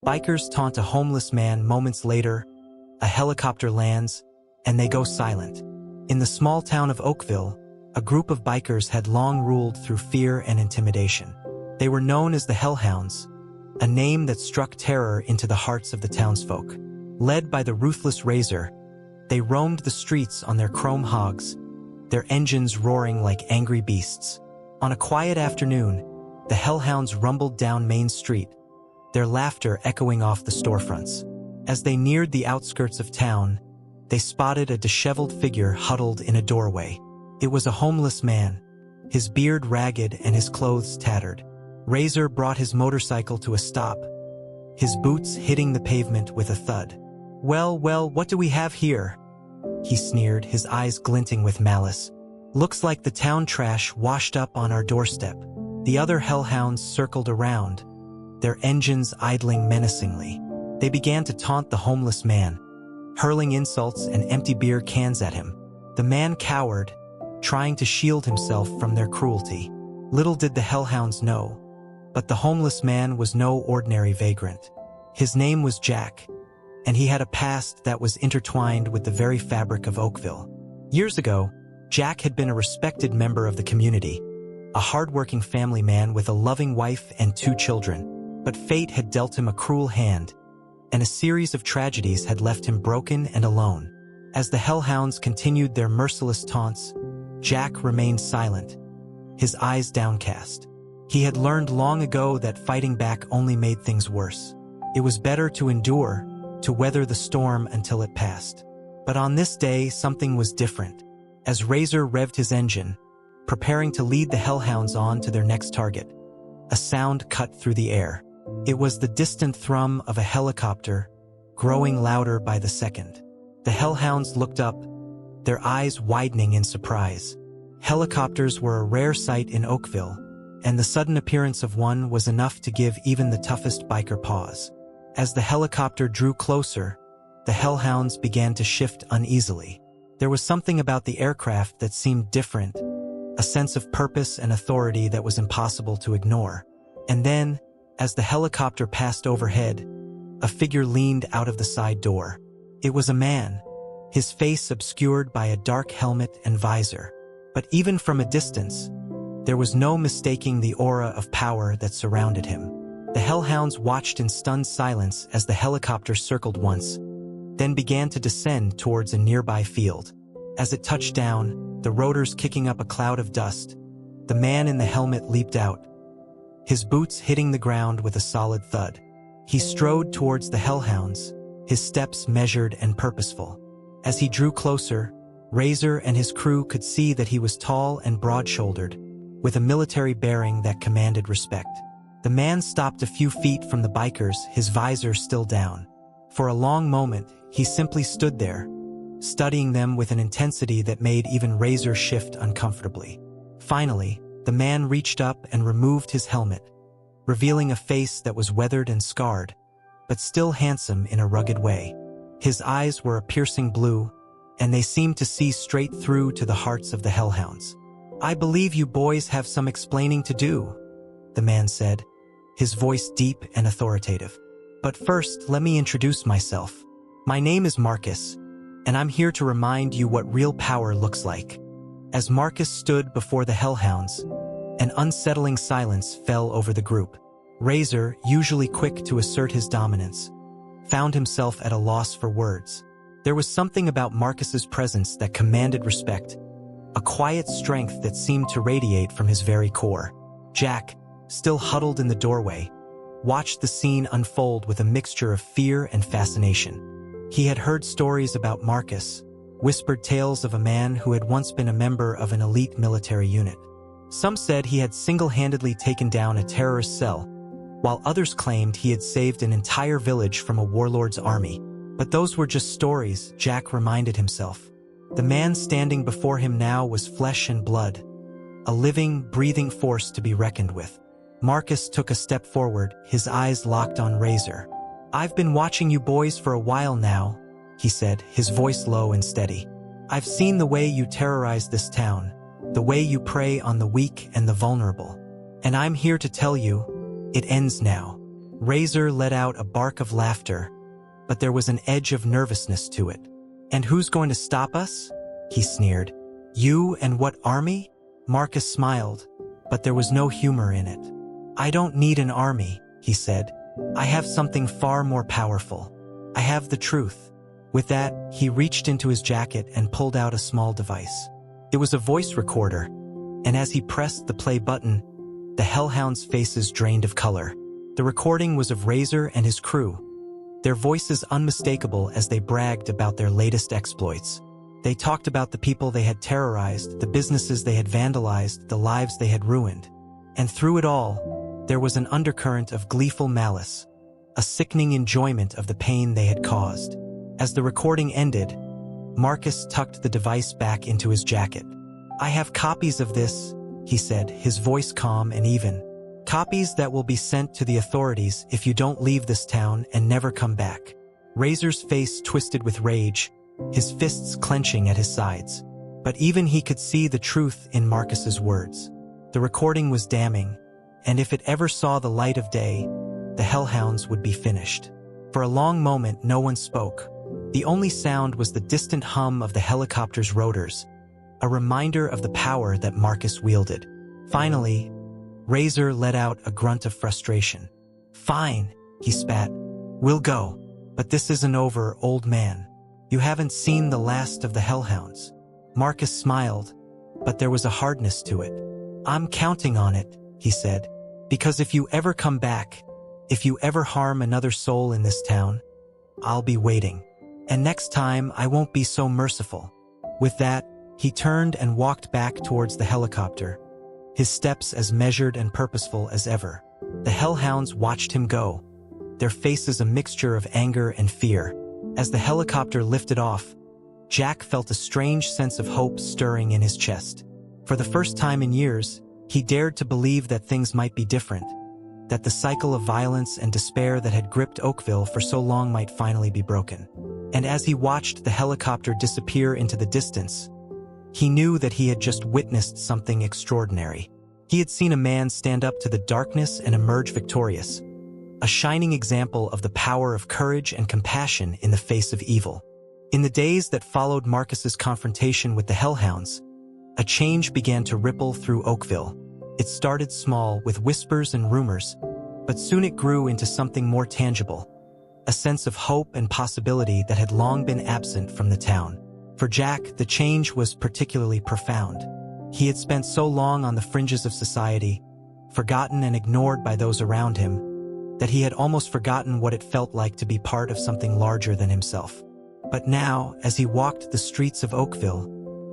Bikers taunt a homeless man. Moments later, a helicopter lands, and they go silent. In the small town of Oakville, a group of bikers had long ruled through fear and intimidation. They were known as the Hellhounds, a name that struck terror into the hearts of the townsfolk. Led by the ruthless Razor, they roamed the streets on their chrome hogs, their engines roaring like angry beasts. On a quiet afternoon, the Hellhounds rumbled down Main Street, their laughter echoing off the storefronts. As they neared the outskirts of town, they spotted a disheveled figure huddled in a doorway. It was a homeless man, his beard ragged and his clothes tattered. Razor brought his motorcycle to a stop, his boots hitting the pavement with a thud. Well, what do we have here?" he sneered, his eyes glinting with malice. "Looks like the town trash washed up on our doorstep." The other Hellhounds circled around, their engines idling menacingly. They began to taunt the homeless man, hurling insults and empty beer cans at him. The man cowered, trying to shield himself from their cruelty. Little did the Hellhounds know, but the homeless man was no ordinary vagrant. His name was Jack, and he had a past that was intertwined with the very fabric of Oakville. Years ago, Jack had been a respected member of the community, a hard-working family man with a loving wife and 2 children. But fate had dealt him a cruel hand, and a series of tragedies had left him broken and alone. As the Hellhounds continued their merciless taunts, Jack remained silent, his eyes downcast. He had learned long ago that fighting back only made things worse. It was better to endure, to weather the storm until it passed. But on this day, something was different. As Razor revved his engine, preparing to lead the Hellhounds on to their next target, a sound cut through the air. It was the distant thrum of a helicopter, growing louder by the second. The Hellhounds looked up, their eyes widening in surprise. Helicopters were a rare sight in Oakville, and the sudden appearance of one was enough to give even the toughest biker pause. As the helicopter drew closer, the Hellhounds began to shift uneasily. There was something about the aircraft that seemed different, a sense of purpose and authority that was impossible to ignore. And then, as the helicopter passed overhead, a figure leaned out of the side door. It was a man, his face obscured by a dark helmet and visor. But even from a distance, there was no mistaking the aura of power that surrounded him. The Hellhounds watched in stunned silence as the helicopter circled once, then began to descend towards a nearby field. As it touched down, the rotors kicking up a cloud of dust, the man in the helmet leaped out, his boots hitting the ground with a solid thud. He strode towards the Hellhounds, his steps measured and purposeful. As he drew closer, Razor and his crew could see that he was tall and broad-shouldered, with a military bearing that commanded respect. The man stopped a few feet from the bikers, his visor still down. For a long moment, he simply stood there, studying them with an intensity that made even Razor shift uncomfortably. Finally, the man reached up and removed his helmet, revealing a face that was weathered and scarred, but still handsome in a rugged way. His eyes were a piercing blue, and they seemed to see straight through to the hearts of the Hellhounds. "I believe you boys have some explaining to do," the man said, his voice deep and authoritative. "But first, let me introduce myself. My name is Marcus, and I'm here to remind you what real power looks like." As Marcus stood before the Hellhounds, an unsettling silence fell over the group. Razor, usually quick to assert his dominance, found himself at a loss for words. There was something about Marcus's presence that commanded respect, a quiet strength that seemed to radiate from his very core. Jack, still huddled in the doorway, watched the scene unfold with a mixture of fear and fascination. He had heard stories about Marcus, whispered tales of a man who had once been a member of an elite military unit. Some said he had single-handedly taken down a terrorist cell, while others claimed he had saved an entire village from a warlord's army. But those were just stories, Jack reminded himself. The man standing before him now was flesh and blood, a living, breathing force to be reckoned with. Marcus took a step forward, his eyes locked on Razor. "I've been watching you boys for a while now," he said, his voice low and steady. "I've seen the way you terrorize this town, the way you prey on the weak and the vulnerable. And I'm here to tell you, it ends now." Razor let out a bark of laughter, but there was an edge of nervousness to it. "And who's going to stop us?" he sneered. "You and what army?" Marcus smiled, but there was no humor in it. "I don't need an army," he said. "I have something far more powerful. I have the truth." With that, he reached into his jacket and pulled out a small device. It was a voice recorder, and as he pressed the play button, the Hellhounds' faces drained of color. The recording was of Razor and his crew, their voices unmistakable as they bragged about their latest exploits. They talked about the people they had terrorized, the businesses they had vandalized, the lives they had ruined. And through it all, there was an undercurrent of gleeful malice, a sickening enjoyment of the pain they had caused. As the recording ended, Marcus tucked the device back into his jacket. "I have copies of this," he said, his voice calm and even. "Copies that will be sent to the authorities if you don't leave this town and never come back." Razor's face twisted with rage, his fists clenching at his sides. But even he could see the truth in Marcus's words. The recording was damning, and if it ever saw the light of day, the Hellhounds would be finished. For a long moment, no one spoke. The only sound was the distant hum of the helicopter's rotors, a reminder of the power that Marcus wielded. Finally, Razor let out a grunt of frustration. "Fine," he spat. "We'll go. But this isn't over, old man. You haven't seen the last of the Hellhounds." Marcus smiled, but there was a hardness to it. "I'm counting on it," he said, "because if you ever come back, if you ever harm another soul in this town, I'll be waiting. And next time I won't be so merciful." With that, he turned and walked back towards the helicopter, his steps as measured and purposeful as ever. The Hellhounds watched him go, their faces a mixture of anger and fear. As the helicopter lifted off, Jack felt a strange sense of hope stirring in his chest. For the first time in years, he dared to believe that things might be different, that the cycle of violence and despair that had gripped Oakville for so long might finally be broken. And as he watched the helicopter disappear into the distance, he knew that he had just witnessed something extraordinary. He had seen a man stand up to the darkness and emerge victorious, a shining example of the power of courage and compassion in the face of evil. In the days that followed Marcus's confrontation with the Hellhounds, a change began to ripple through Oakville. It started small with whispers and rumors, but soon it grew into something more tangible, a sense of hope and possibility that had long been absent from the town. For Jack, the change was particularly profound. He had spent so long on the fringes of society, forgotten and ignored by those around him, that he had almost forgotten what it felt like to be part of something larger than himself. But now, as he walked the streets of Oakville,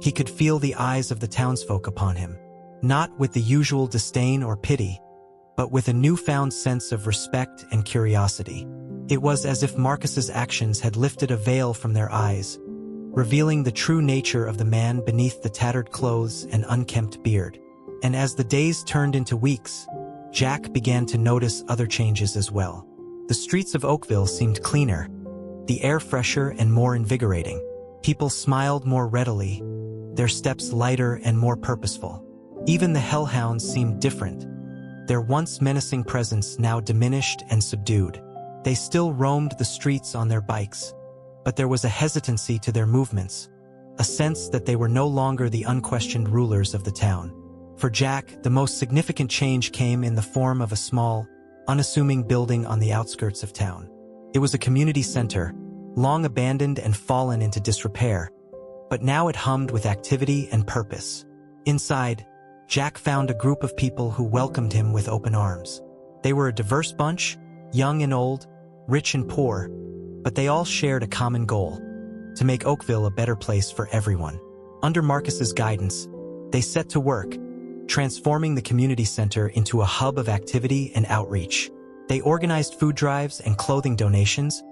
he could feel the eyes of the townsfolk upon him, not with the usual disdain or pity, but with a newfound sense of respect and curiosity. It was as if Marcus's actions had lifted a veil from their eyes, revealing the true nature of the man beneath the tattered clothes and unkempt beard. And as the days turned into weeks, Jack began to notice other changes as well. The streets of Oakville seemed cleaner, the air fresher and more invigorating. People smiled more readily, their steps lighter and more purposeful. Even the Hellhounds seemed different, their once menacing presence now diminished and subdued. They still roamed the streets on their bikes, but there was a hesitancy to their movements, a sense that they were no longer the unquestioned rulers of the town. For Jack, the most significant change came in the form of a small, unassuming building on the outskirts of town. It was a community center, long abandoned and fallen into disrepair, but now it hummed with activity and purpose. Inside, Jack found a group of people who welcomed him with open arms. They were a diverse bunch, young and old, rich and poor, but they all shared a common goal: to make Oakville a better place for everyone. Under Marcus's guidance, they set to work, transforming the community center into a hub of activity and outreach. They organized food drives and clothing donations,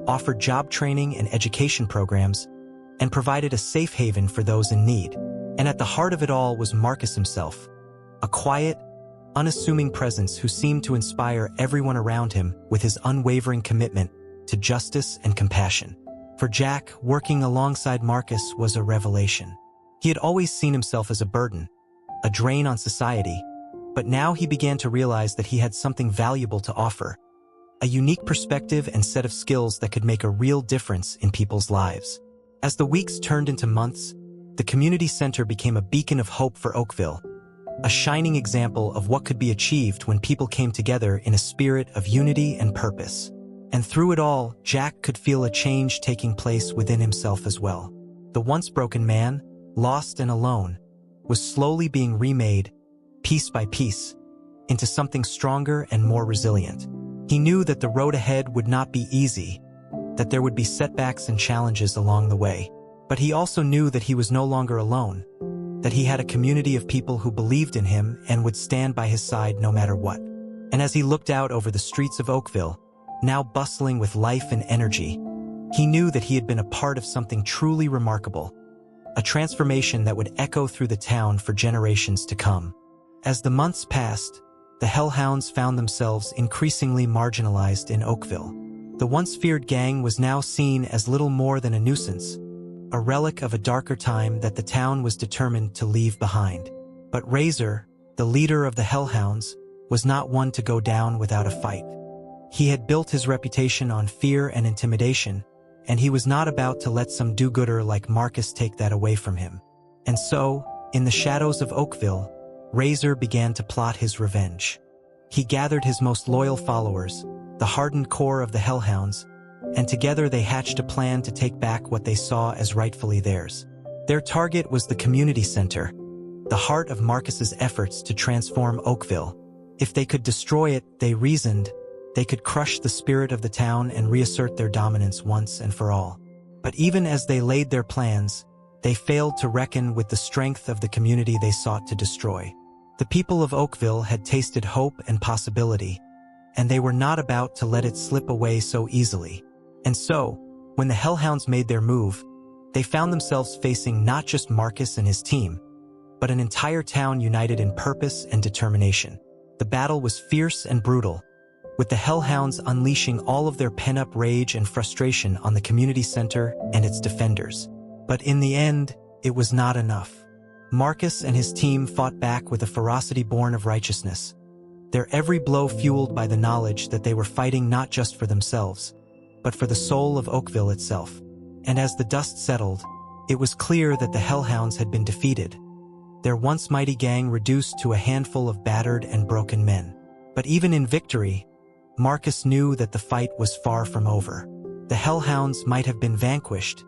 offered job training and education programs, and provided a safe haven for those in need. And at the heart of it all was Marcus himself, a quiet, unassuming presence who seemed to inspire everyone around him with his unwavering commitment to justice and compassion. For Jack, working alongside Marcus was a revelation. He had always seen himself as a burden, a drain on society, but now he began to realize that he had something valuable to offer, a unique perspective and set of skills that could make a real difference in people's lives. As the weeks turned into months, the community center became a beacon of hope for Oakville, a shining example of what could be achieved when people came together in a spirit of unity and purpose. And through it all, Jack could feel a change taking place within himself as well. The once broken man, lost and alone, was slowly being remade, piece by piece, into something stronger and more resilient. He knew that the road ahead would not be easy, that there would be setbacks and challenges along the way. But he also knew that he was no longer alone, that he had a community of people who believed in him and would stand by his side no matter what. And as he looked out over the streets of Oakville, now bustling with life and energy, he knew that he had been a part of something truly remarkable, a transformation that would echo through the town for generations to come. As the months passed, the Hellhounds found themselves increasingly marginalized in Oakville. The once feared gang was now seen as little more than a nuisance, a relic of a darker time that the town was determined to leave behind. But Razor, the leader of the Hellhounds, was not one to go down without a fight. He had built his reputation on fear and intimidation, and he was not about to let some do-gooder like Marcus take that away from him. And so, in the shadows of Oakville, Razor began to plot his revenge. He gathered his most loyal followers, the hardened core of the Hellhounds, and together they hatched a plan to take back what they saw as rightfully theirs. Their target was the community center, the heart of Marcus's efforts to transform Oakville. If they could destroy it, they reasoned, they could crush the spirit of the town and reassert their dominance once and for all. But even as they laid their plans, they failed to reckon with the strength of the community they sought to destroy. The people of Oakville had tasted hope and possibility, and they were not about to let it slip away so easily. And so, when the Hellhounds made their move, they found themselves facing not just Marcus and his team, but an entire town united in purpose and determination. The battle was fierce and brutal, with the Hellhounds unleashing all of their pent-up rage and frustration on the community center and its defenders. But in the end, it was not enough. Marcus and his team fought back with a ferocity born of righteousness, their every blow fueled by the knowledge that they were fighting not just for themselves, but for the soul of Oakville itself. And as the dust settled, it was clear that the Hellhounds had been defeated, their once mighty gang reduced to a handful of battered and broken men. But even in victory, Marcus knew that the fight was far from over. The Hellhounds might have been vanquished,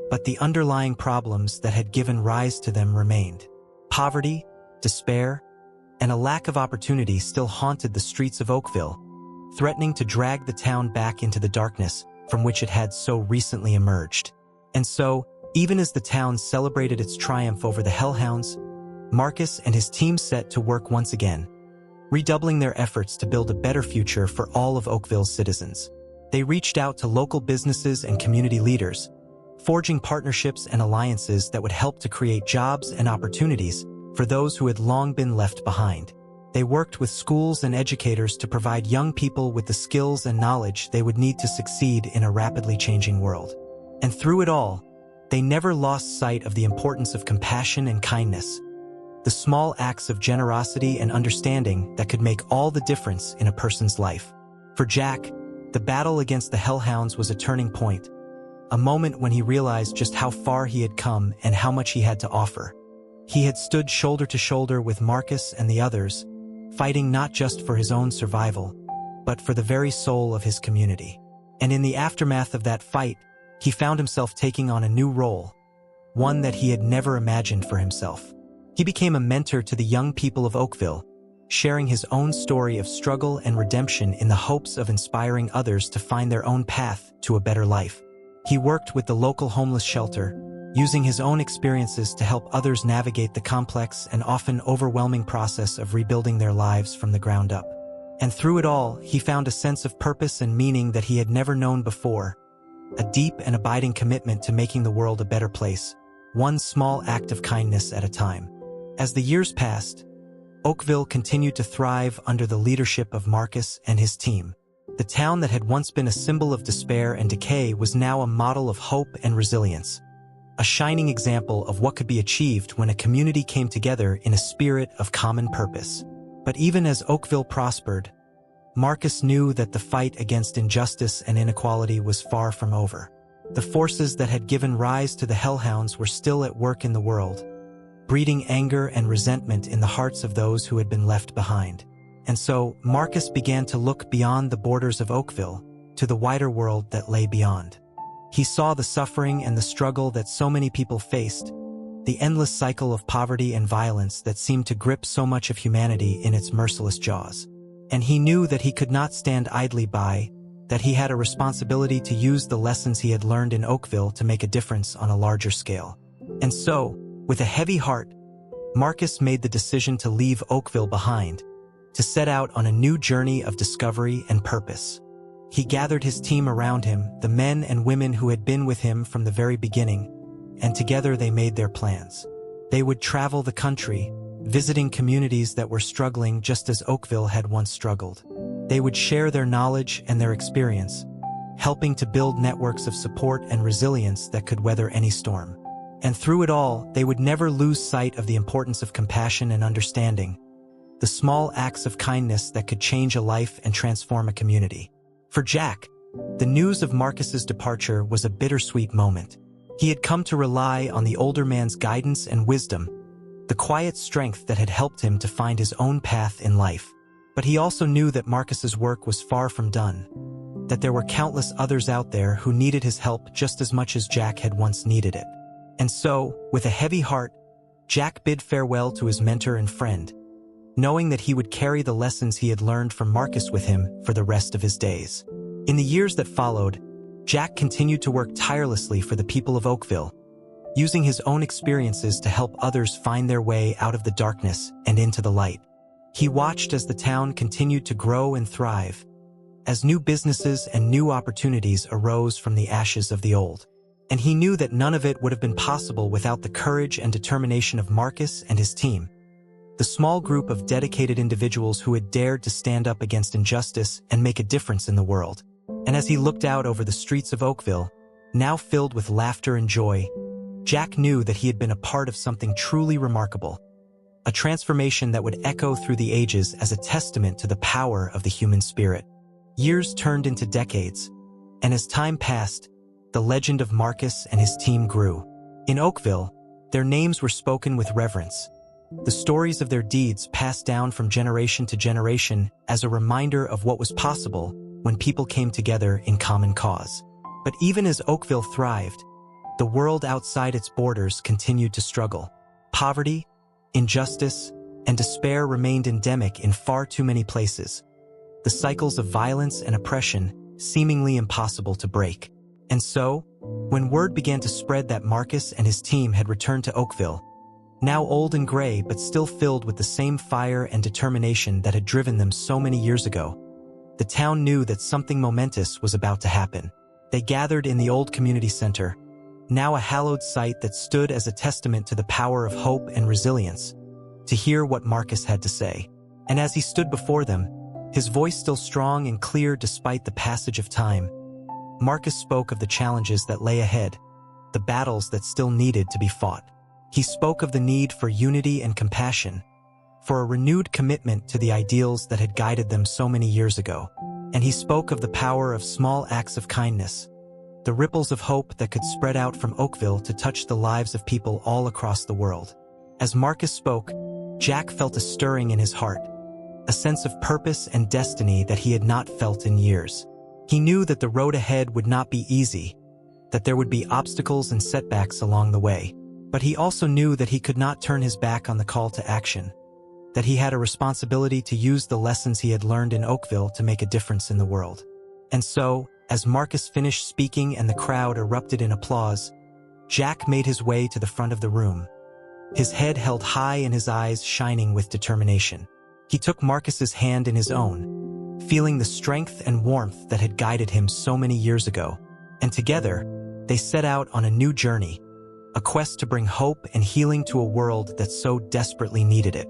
but the underlying problems that had given rise to them remained. Poverty, despair, and a lack of opportunity still haunted the streets of Oakville, threatening to drag the town back into the darkness from which it had so recently emerged. And so, even as the town celebrated its triumph over the Hellhounds, Marcus and his team set to work once again, redoubling their efforts to build a better future for all of Oakville's citizens. They reached out to local businesses and community leaders, forging partnerships and alliances that would help to create jobs and opportunities for those who had long been left behind. They worked with schools and educators to provide young people with the skills and knowledge they would need to succeed in a rapidly changing world. And through it all, they never lost sight of the importance of compassion and kindness, the small acts of generosity and understanding that could make all the difference in a person's life. For Jack, the battle against the Hellhounds was a turning point, a moment when he realized just how far he had come and how much he had to offer. He had stood shoulder to shoulder with Marcus and the others, fighting not just for his own survival, but for the very soul of his community. And in the aftermath of that fight, he found himself taking on a new role, one that he had never imagined for himself. He became a mentor to the young people of Oakville, sharing his own story of struggle and redemption in the hopes of inspiring others to find their own path to a better life. He worked with the local homeless shelter, using his own experiences to help others navigate the complex and often overwhelming process of rebuilding their lives from the ground up. And through it all, he found a sense of purpose and meaning that he had never known before, a deep and abiding commitment to making the world a better place, one small act of kindness at a time. As the years passed, Oakville continued to thrive under the leadership of Marcus and his team. The town that had once been a symbol of despair and decay was now a model of hope and resilience, a shining example of what could be achieved when a community came together in a spirit of common purpose. But even as Oakville prospered, Marcus knew that the fight against injustice and inequality was far from over. The forces that had given rise to the Hellhounds were still at work in the world, breeding anger and resentment in the hearts of those who had been left behind. And so, Marcus began to look beyond the borders of Oakville to the wider world that lay beyond. He saw the suffering and the struggle that so many people faced, the endless cycle of poverty and violence that seemed to grip so much of humanity in its merciless jaws. And he knew that he could not stand idly by, that he had a responsibility to use the lessons he had learned in Oakville to make a difference on a larger scale. And so, with a heavy heart, Marcus made the decision to leave Oakville behind, to set out on a new journey of discovery and purpose. He gathered his team around him, the men and women who had been with him from the very beginning, and together they made their plans. They would travel the country, visiting communities that were struggling just as Oakville had once struggled. They would share their knowledge and their experience, helping to build networks of support and resilience that could weather any storm. And through it all, they would never lose sight of the importance of compassion and understanding, the small acts of kindness that could change a life and transform a community. For Jack, the news of Marcus's departure was a bittersweet moment. He had come to rely on the older man's guidance and wisdom, the quiet strength that had helped him to find his own path in life. But he also knew that Marcus's work was far from done, that there were countless others out there who needed his help just as much as Jack had once needed it. And so, with a heavy heart, Jack bid farewell to his mentor and friend, knowing that he would carry the lessons he had learned from Marcus with him for the rest of his days. In the years that followed, Jack continued to work tirelessly for the people of Oakville, using his own experiences to help others find their way out of the darkness and into the light. He watched as the town continued to grow and thrive, as new businesses and new opportunities arose from the ashes of the old. And he knew that none of it would have been possible without the courage and determination of Marcus and his team, the small group of dedicated individuals who had dared to stand up against injustice and make a difference in the world. And as he looked out over the streets of Oakville, now filled with laughter and joy, Jack knew that he had been a part of something truly remarkable, a transformation that would echo through the ages as a testament to the power of the human spirit. Years turned into decades, and as time passed, the legend of Marcus and his team grew. In Oakville, their names were spoken with reverence, the stories of their deeds passed down from generation to generation as a reminder of what was possible when people came together in common cause. But even as Oakville thrived, the world outside its borders continued to struggle. Poverty, injustice, and despair remained endemic in far too many places, the cycles of violence and oppression seemingly impossible to break. And so, when word began to spread that Marcus and his team had returned to Oakville, now old and gray but still filled with the same fire and determination that had driven them so many years ago, the town knew that something momentous was about to happen. They gathered in the old community center, now a hallowed site that stood as a testament to the power of hope and resilience, to hear what Marcus had to say. And as he stood before them, his voice still strong and clear despite the passage of time, Marcus spoke of the challenges that lay ahead, the battles that still needed to be fought. He spoke of the need for unity and compassion, for a renewed commitment to the ideals that had guided them so many years ago. And he spoke of the power of small acts of kindness, the ripples of hope that could spread out from Oakville to touch the lives of people all across the world. As Marcus spoke, Jack felt a stirring in his heart, a sense of purpose and destiny that he had not felt in years. He knew that the road ahead would not be easy, that there would be obstacles and setbacks along the way. But he also knew that he could not turn his back on the call to action, that he had a responsibility to use the lessons he had learned in Oakville to make a difference in the world. And so, as Marcus finished speaking and the crowd erupted in applause, Jack made his way to the front of the room, his head held high and his eyes shining with determination. He took Marcus's hand in his own, feeling the strength and warmth that had guided him so many years ago. And together, they set out on a new journey, a quest to bring hope and healing to a world that so desperately needed it.